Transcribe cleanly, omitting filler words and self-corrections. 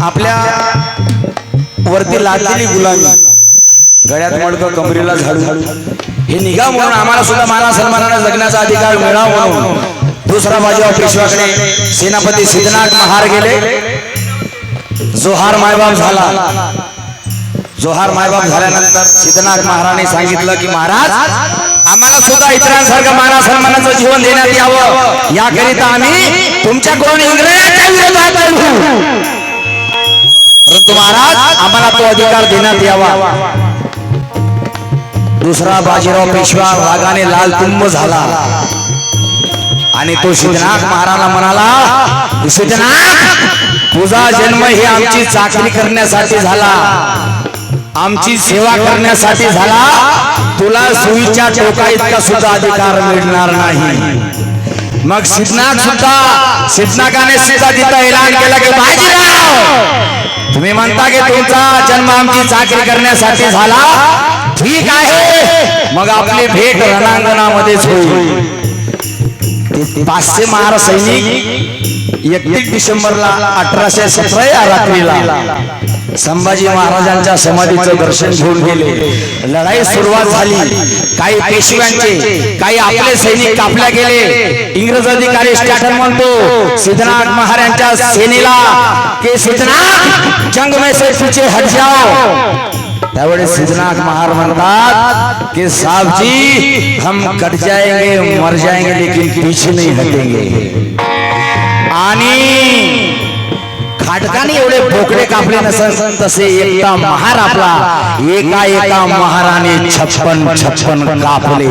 आपल्या वरती लादलेली गुलामी, गळ्यात मडकं, कमरेला झाडू, हे निघा म्हणून आम्हाला सुद्धा माना सन्मानाने जगण्याचा अधिकार मिळावा म्हणून दुसरा बाजीराव पेशवाकडे सेनापती सिद्धनाथ महार गेले. जोहार मायबाप झाला. जोहार मायबाप झाल्यानंतर सिद्धनाथ महाराजांनी सांगितलं की महाराज, आम्हाला सुद्धा इतरांसारखं माना सन्मानाचं जीवन देण्यात यावं, याकरिता आम्ही तुमच्याकडून इंग्रजांच्या विरोधात लढू, परंतु महाराज आम्हाला तो अधिकार देण्यात यावा. दुसरा बाजीराव पेशवा रागाने लालतुंब झाला आणि तो सिद्धनाथ महाराजांना म्हणाला, सिद्धनाथ, तुझा जन्म ही आमची चाकरी करण्यासाठी झाला, आमची सेवा करण्यासाठी झाला, तुला सुईच्या टोका इतका सुद्धा अधिकार मिळणार नाही. मग सिद्धनाथाने सुद्धा तिथं ऐलान केला की बाजीराव, तुम्ही म्हणता की तुमचा जन्म आमची चाकरी करण्यासाठी झाला, ठीक आहे, मग आपली भेट रणांगणामध्येच होईल. 500 महार सैनिक 31 डिसेंबरला 1817 या रात्रीला संभाजी महाराजांच्या समाधीचं दर्शन घेऊन गेले. लढाई सुरुवात झाली. काही पेशव्यांचे, काही आपले सैनिक कापल्या गेले. इंग्रज अधिकारी स्टॅटन म्हणतो सिद्धनाथ महाराजांच्या सेनेला की सिद्धनाथ, जंग में से पीछे हट जाओ. त्यावेळेस सिद्धनाथ महार म्हणतात की साहब जी, हम कट जाएंगे, मर जाएंगे, लेकिन पीछे नहीं हटेंगे. आणि खाटकाने एवढे बोकडे कापले नसन तसे एकटा महार आपला एका महाराने 56 कापले.